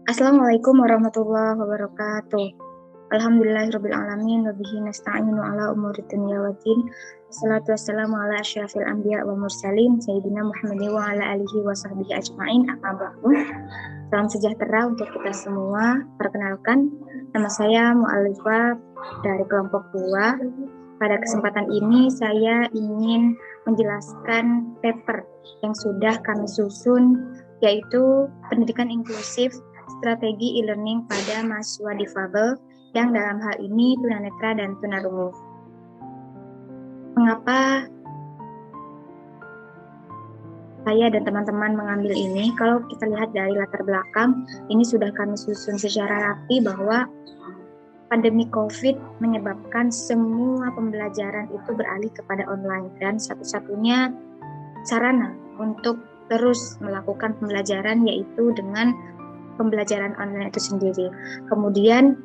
Assalamualaikum warahmatullahi wabarakatuh. Alhamdulillahirabbil alamin wa bihi nasta'inu ala umuri dunya waddin. Wassalatu wassalamu ala asyrafil anbiya wa mursalin sayyidina Muhammadin wa ala alihi wa sahbihi ajmain. Amma ba'du. Salam sejahtera untuk kita semua. Perkenalkan, nama saya Mu'alifah dari kelompok 2. Pada kesempatan ini saya ingin menjelaskan paper yang sudah kami susun, yaitu pendidikan inklusif strategi e-learning pada mahasiswa difabel yang dalam hal ini tunanetra dan tunarungu. Mengapa saya dan teman-teman mengambil ini? Kalau kita lihat dari latar belakang, ini sudah kami susun secara rapi bahwa pandemi COVID menyebabkan semua pembelajaran itu beralih kepada online, dan satu-satunya sarana untuk terus melakukan pembelajaran yaitu dengan pembelajaran online itu sendiri. Kemudian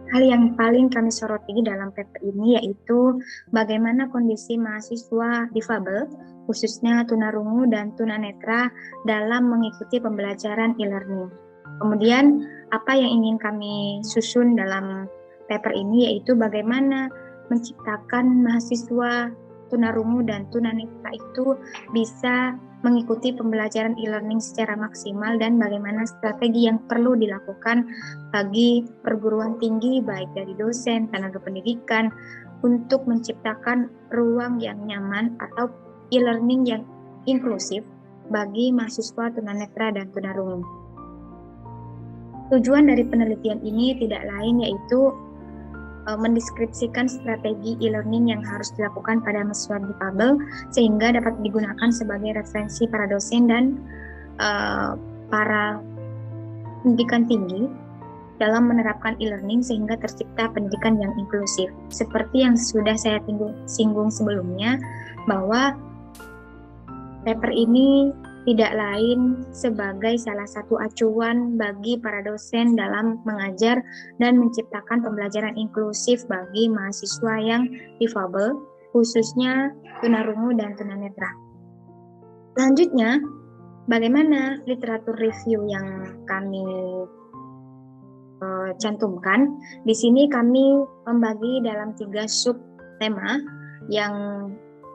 hal yang paling kami soroti dalam paper ini yaitu bagaimana kondisi mahasiswa difabel, khususnya tunarungu dan tunanetra, dalam mengikuti pembelajaran e-learning. Kemudian apa yang ingin kami susun dalam paper ini yaitu bagaimana menciptakan mahasiswa tunarungu dan tunanetra itu bisa mengikuti pembelajaran e-learning secara maksimal, dan bagaimana strategi yang perlu dilakukan bagi perguruan tinggi baik dari dosen, tenaga pendidikan untuk menciptakan ruang yang nyaman atau e-learning yang inklusif bagi mahasiswa tunanetra dan tunarungu. Tujuan dari penelitian ini tidak lain yaitu mendeskripsikan strategi e-learning yang harus dilakukan pada mahasiswa difabel sehingga dapat digunakan sebagai referensi para dosen dan para pendidikan tinggi dalam menerapkan e-learning sehingga tercipta pendidikan yang inklusif. Seperti yang sudah saya singgung sebelumnya, bahwa paper ini tidak lain sebagai salah satu acuan bagi para dosen dalam mengajar dan menciptakan pembelajaran inklusif bagi mahasiswa yang difabel, khususnya tunarungu dan tunanetra. Selanjutnya, bagaimana literatur review yang kami cantumkan? Di sini kami membagi dalam 3 sub tema yang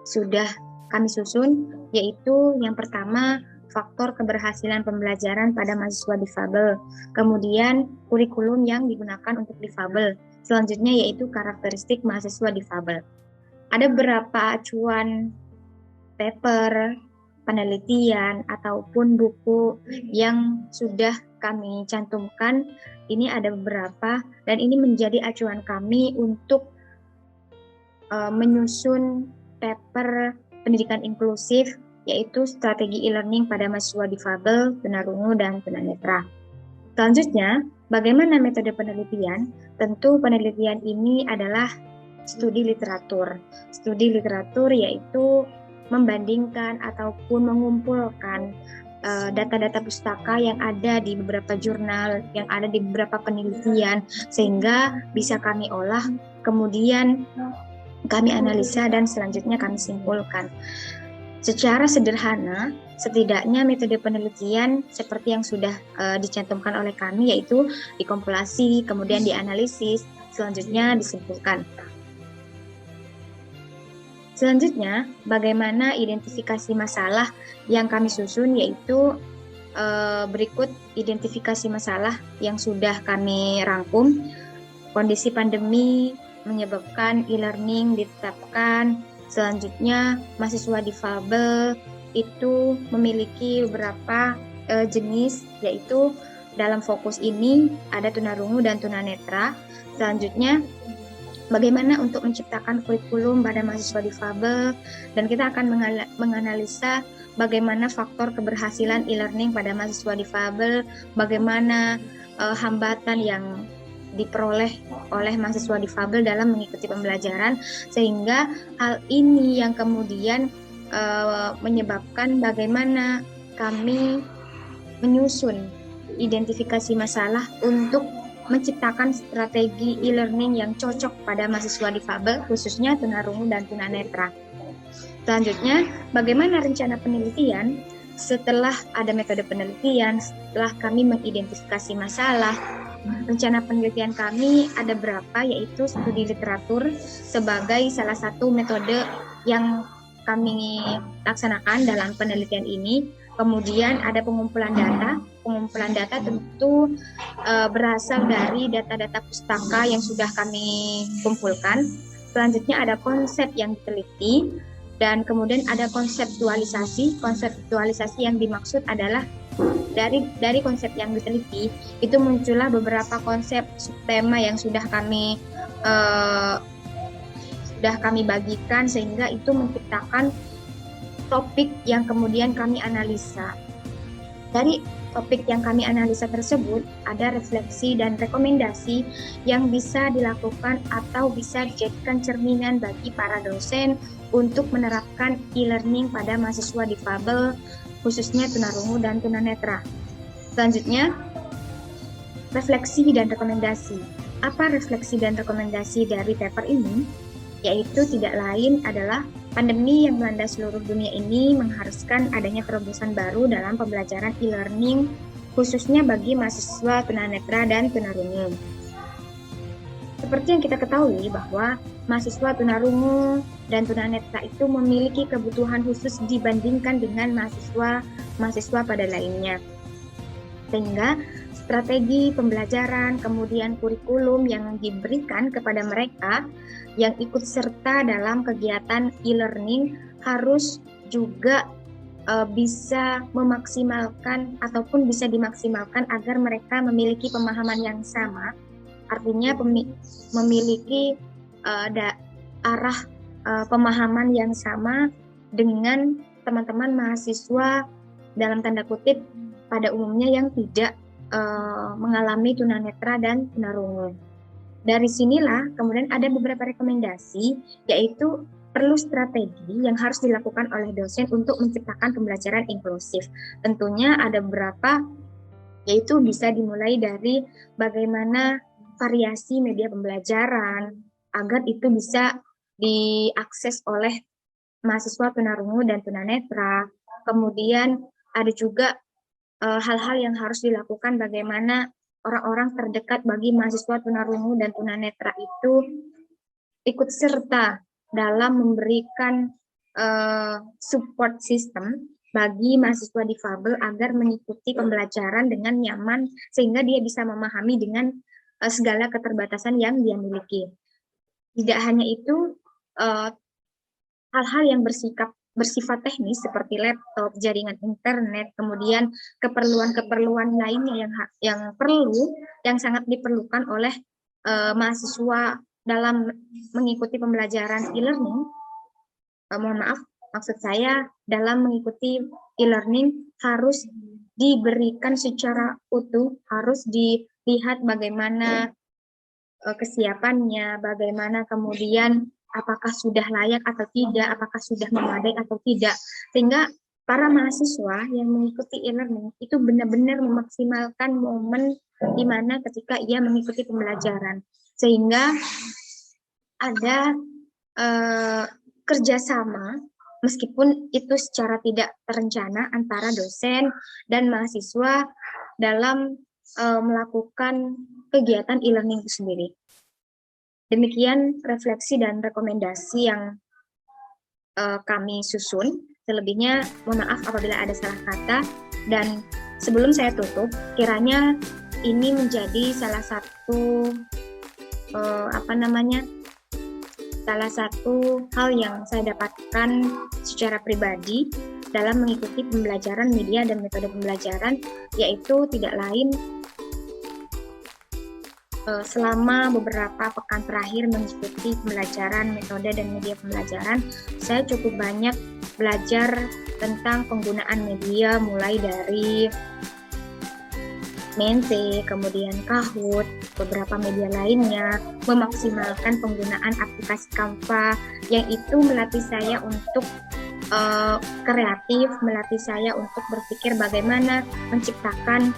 sudah kami susun, yaitu yang pertama faktor keberhasilan pembelajaran pada mahasiswa difabel, kemudian kurikulum yang digunakan untuk difabel, selanjutnya yaitu karakteristik mahasiswa difabel. Ada beberapa acuan paper, penelitian, ataupun buku yang sudah kami cantumkan. Ini ada beberapa, dan ini menjadi acuan kami untuk menyusun paper pendidikan inklusif, yaitu strategi e-learning pada mahasiswa difabel, tunarungu, dan tunanetra. Selanjutnya, bagaimana metode penelitian? Tentu penelitian ini adalah studi literatur. Studi literatur yaitu membandingkan ataupun mengumpulkan data-data pustaka yang ada di beberapa jurnal, yang ada di beberapa penelitian, sehingga bisa kami olah, kemudian kami analisa, dan selanjutnya kami simpulkan. Secara sederhana, setidaknya metode penelitian seperti yang sudah dicantumkan oleh kami, yaitu dikompilasi, kemudian dianalisis, selanjutnya disimpulkan. Selanjutnya, bagaimana identifikasi masalah yang kami susun, yaitu berikut identifikasi masalah yang sudah kami rangkum. Kondisi pandemi menyebabkan e-learning ditetapkan. Selanjutnya, mahasiswa difabel itu memiliki beberapa jenis, yaitu dalam fokus ini ada tunarungu dan tunanetra. Selanjutnya, bagaimana untuk menciptakan kurikulum pada mahasiswa difabel, dan kita akan menganalisa bagaimana faktor keberhasilan e-learning pada mahasiswa difabel, bagaimana hambatan yang diperoleh oleh mahasiswa difabel dalam mengikuti pembelajaran, sehingga hal ini yang kemudian menyebabkan bagaimana kami menyusun identifikasi masalah untuk menciptakan strategi e-learning yang cocok pada mahasiswa difabel, khususnya tunarungu dan tunanetra. Selanjutnya, bagaimana rencana penelitian? setelah ada metode penelitian, setelah kami mengidentifikasi masalah, rencana penelitian kami ada berapa, yaitu studi literatur sebagai salah satu metode yang kami laksanakan dalam penelitian ini. Kemudian ada pengumpulan data. Pengumpulan data tentu berasal dari data-data pustaka yang sudah kami kumpulkan. Selanjutnya ada konsep yang diteliti, dan kemudian ada konseptualisasi. Konseptualisasi yang dimaksud adalah dari konsep yang diteliti itu muncullah beberapa konsep subtema yang sudah kami bagikan, sehingga itu menciptakan topik yang kemudian kami analisa. Dari topik yang kami analisa tersebut ada refleksi dan rekomendasi yang bisa dilakukan atau bisa dijadikan cerminan bagi para dosen untuk menerapkan e-learning pada mahasiswa difabel, khususnya tunarungu dan tunanetra. Selanjutnya, refleksi dan rekomendasi. Apa refleksi dan rekomendasi dari paper ini? Yaitu tidak lain adalah pandemi yang melanda seluruh dunia ini mengharuskan adanya terobosan baru dalam pembelajaran e-learning, khususnya bagi mahasiswa tunanetra dan tunarungu. Seperti yang kita ketahui bahwa mahasiswa tunarungu dan tunanetra itu memiliki kebutuhan khusus dibandingkan dengan mahasiswa pada lainnya. Sehingga strategi pembelajaran, kemudian kurikulum yang diberikan kepada mereka yang ikut serta dalam kegiatan e-learning harus juga bisa memaksimalkan ataupun bisa dimaksimalkan agar mereka memiliki pemahaman yang sama, artinya memiliki arah pemahaman yang sama dengan teman-teman mahasiswa dalam tanda kutip pada umumnya yang tidak mengalami tunanetra dan tunarungu. Dari sinilah kemudian ada beberapa rekomendasi, yaitu perlu strategi yang harus dilakukan oleh dosen untuk menciptakan pembelajaran inklusif. Tentunya ada beberapa, yaitu bisa dimulai dari bagaimana variasi media pembelajaran agar itu bisa diakses oleh mahasiswa tunarungu dan tunanetra. Kemudian ada juga hal-hal yang harus dilakukan bagaimana orang-orang terdekat bagi mahasiswa tunarungu dan tunanetra itu ikut serta dalam memberikan support system bagi mahasiswa difabel agar mengikuti pembelajaran dengan nyaman sehingga dia bisa memahami dengan segala keterbatasan yang dia miliki. Tidak hanya itu, hal-hal yang bersifat teknis seperti laptop, jaringan internet, kemudian keperluan-keperluan lainnya yang sangat diperlukan oleh mahasiswa dalam mengikuti pembelajaran e-learning. Mohon maaf, maksud saya dalam mengikuti e-learning harus diberikan secara utuh, harus dilihat bagaimana kesiapannya, bagaimana kemudian apakah sudah layak atau tidak, apakah sudah memadai atau tidak, sehingga para mahasiswa yang mengikuti e-learning itu benar-benar memaksimalkan momen di mana ketika ia mengikuti pembelajaran, sehingga ada kerjasama meskipun itu secara tidak terencana antara dosen dan mahasiswa dalam melakukan kegiatan e-learning itu sendiri. Demikian refleksi dan rekomendasi yang kami susun. Selebihnya mohon maaf apabila ada salah kata. Dan sebelum saya tutup, kiranya ini menjadi salah satu salah satu hal yang saya dapatkan secara pribadi dalam mengikuti pembelajaran media dan metode pembelajaran, yaitu tidak lain selama beberapa pekan terakhir mengikuti pembelajaran metode dan media pembelajaran, saya cukup banyak belajar tentang penggunaan media, mulai dari Mente, kemudian Kahoot, beberapa media lainnya, memaksimalkan penggunaan aplikasi Canva, yang itu melatih saya untuk kreatif, melatih saya untuk berpikir bagaimana menciptakan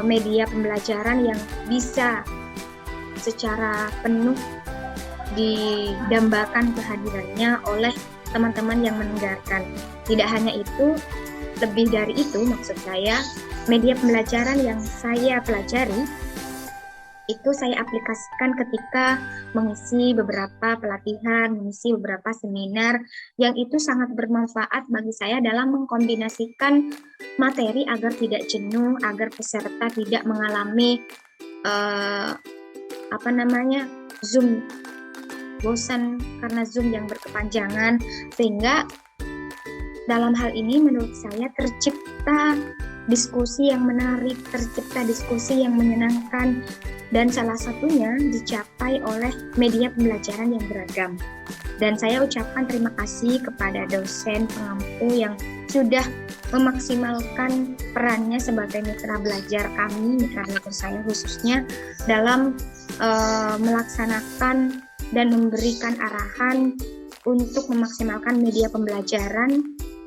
media pembelajaran yang bisa secara penuh didambakan kehadirannya oleh teman-teman yang mendengarkan. Tidak hanya itu, lebih dari itu, maksud saya, media pembelajaran yang saya pelajari itu saya aplikasikan ketika mengisi beberapa pelatihan, mengisi beberapa seminar yang itu sangat bermanfaat bagi saya dalam mengkombinasikan materi agar tidak jenuh, agar peserta tidak mengalami Zoom, bosan karena Zoom yang berkepanjangan, sehingga dalam hal ini menurut saya tercipta diskusi yang menarik, tercipta diskusi yang menyenangkan, dan salah satunya dicapai oleh media pembelajaran yang beragam. Dan saya ucapkan terima kasih kepada dosen pengampu yang sudah memaksimalkan perannya sebagai mitra belajar kami, mitra belajar saya khususnya, dalam melaksanakan dan memberikan arahan untuk memaksimalkan media pembelajaran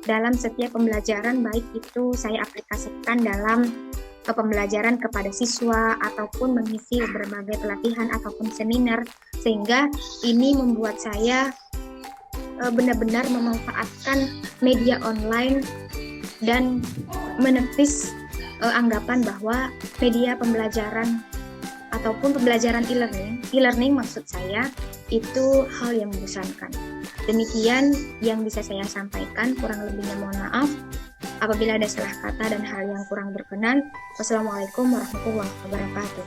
dalam setiap pembelajaran, baik itu saya aplikasikan dalam pembelajaran kepada siswa ataupun mengisi berbagai pelatihan ataupun seminar, sehingga ini membuat saya benar-benar memanfaatkan media online dan menepis anggapan bahwa media pembelajaran ataupun pembelajaran e-learning maksud saya, itu hal yang membosankan. Demikian yang bisa saya sampaikan, kurang lebihnya mohon maaf. Apabila ada salah kata dan hal yang kurang berkenan, wassalamualaikum warahmatullahi wabarakatuh.